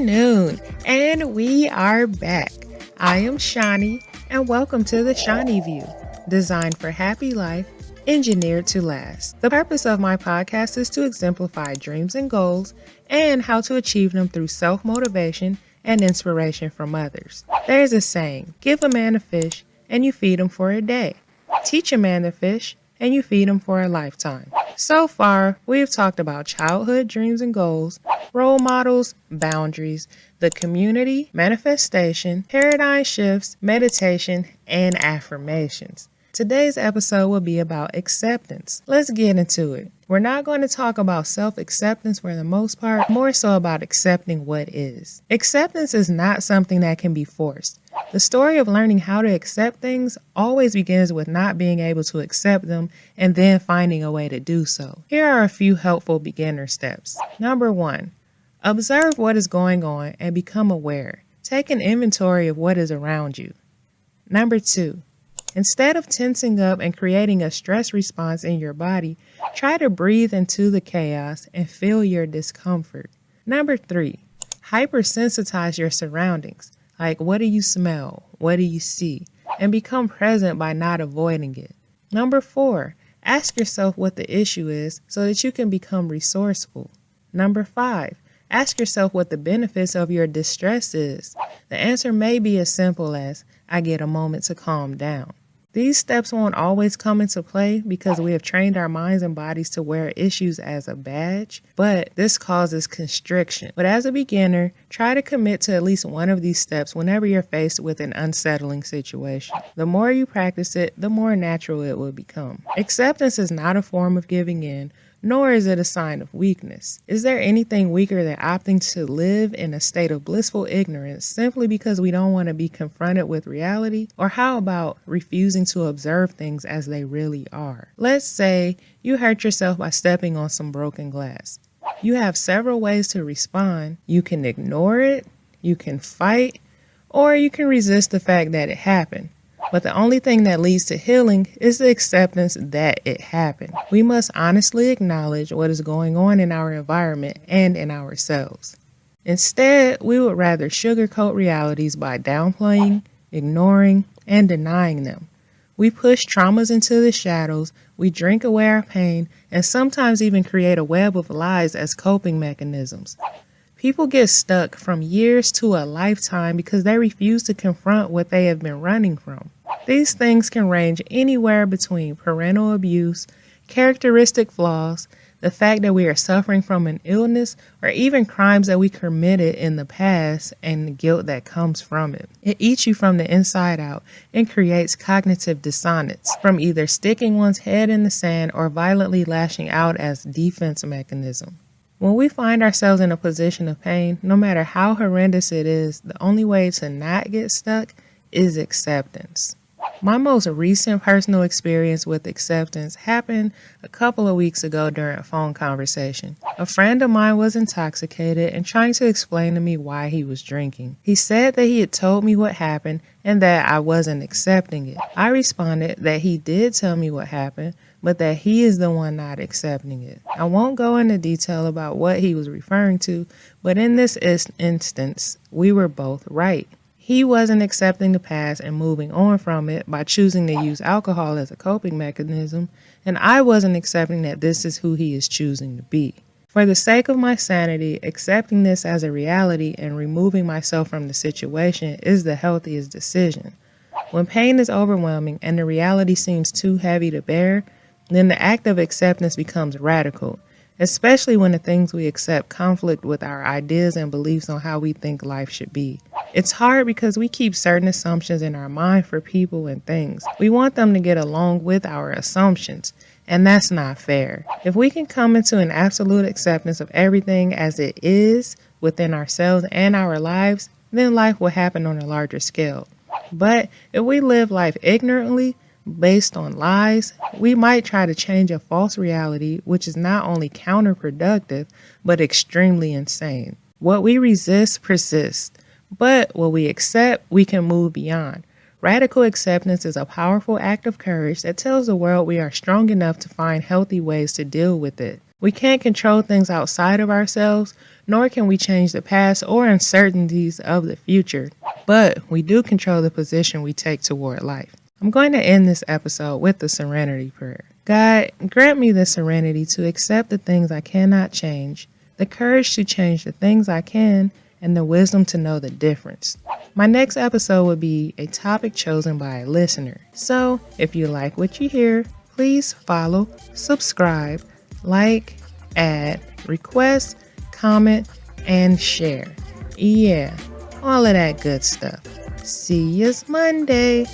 afternoon, and we are back. I am Shani, and welcome to the Shani View, designed for happy life, engineered to last. The purpose of my podcast is to exemplify dreams and goals and how to achieve them through self-motivation and inspiration from others. There is a saying, give a man a fish and you feed him for a day. Teach a man to fish and you feed him for a lifetime. So far, we have talked about childhood dreams and goals, role models, boundaries, the community, manifestation, paradigm shifts, meditation, and affirmations. Today's episode will be about acceptance. Let's get into it. We're not going to talk about self-acceptance for the most part, more so about accepting what is. Acceptance is not something that can be forced. The story of learning how to accept things always begins with not being able to accept them and then finding a way to do so. Here are a few helpful beginner steps. Number 1, observe what is going on and become aware. Take an inventory of what is around you. Number 2, instead of tensing up and creating a stress response in your body, try to breathe into the chaos and feel your discomfort. Number 3, hypersensitize your surroundings. Like, what do you smell? What do you see? And become present by not avoiding it. Number 4, ask yourself what the issue is so that you can become resourceful. Number 5, ask yourself what the benefits of your distress is. The answer may be as simple as, I get a moment to calm down. These steps won't always come into play because we have trained our minds and bodies to wear issues as a badge, but this causes constriction. But as a beginner, try to commit to at least one of these steps whenever you're faced with an unsettling situation. The more you practice it, the more natural it will become. Acceptance is not a form of giving in, nor is it a sign of weakness. Is there anything weaker than opting to live in a state of blissful ignorance simply because we don't want to be confronted with reality? Or how about refusing to observe things as they really are? Let's say you hurt yourself by stepping on some broken glass. You have several ways to respond. You can ignore it, you can fight, or you can resist the fact that it happened. But the only thing that leads to healing is the acceptance that it happened. We must honestly acknowledge what is going on in our environment and in ourselves. Instead, we would rather sugarcoat realities by downplaying, ignoring, and denying them. We push traumas into the shadows, we drink away our pain, and sometimes even create a web of lies as coping mechanisms. People get stuck from years to a lifetime because they refuse to confront what they have been running from. These things can range anywhere between parental abuse, characteristic flaws, the fact that we are suffering from an illness, or even crimes that we committed in the past and the guilt that comes from it. It eats you from the inside out and creates cognitive dissonance from either sticking one's head in the sand or violently lashing out as defense mechanism. When we find ourselves in a position of pain, no matter how horrendous it is, the only way to not get stuck is acceptance. My most recent personal experience with acceptance happened a couple of weeks ago during a phone conversation. A friend of mine was intoxicated and trying to explain to me why he was drinking. He said that he had told me what happened and that I wasn't accepting it. I responded that he did tell me what happened, but that he is the one not accepting it. I won't go into detail about what he was referring to, but in this instance, we were both right. He wasn't accepting the past and moving on from it by choosing to use alcohol as a coping mechanism, and I wasn't accepting that this is who he is choosing to be. For the sake of my sanity, accepting this as a reality and removing myself from the situation is the healthiest decision. When pain is overwhelming and the reality seems too heavy to bear, then the act of acceptance becomes radical, especially when the things we accept conflict with our ideas and beliefs on how we think life should be. It's hard because we keep certain assumptions in our mind for people and things. We want them to get along with our assumptions, and that's not fair. If we can come into an absolute acceptance of everything as it is within ourselves and our lives, then life will happen on a larger scale. But if we live life ignorantly, based on lies, we might try to change a false reality, which is not only counterproductive, but extremely insane. What we resist persists, but what we accept, we can move beyond. Radical acceptance is a powerful act of courage that tells the world we are strong enough to find healthy ways to deal with it. We can't control things outside of ourselves, nor can we change the past or uncertainties of the future, but we do control the position we take toward life. I'm going to end this episode with the serenity prayer. God, grant me the serenity to accept the things I cannot change, the courage to change the things I can, and the wisdom to know the difference. My next episode will be a topic chosen by a listener. So, if you like what you hear, please follow, subscribe, like, add, request, comment, and share. Yeah, all of that good stuff. See yous Monday.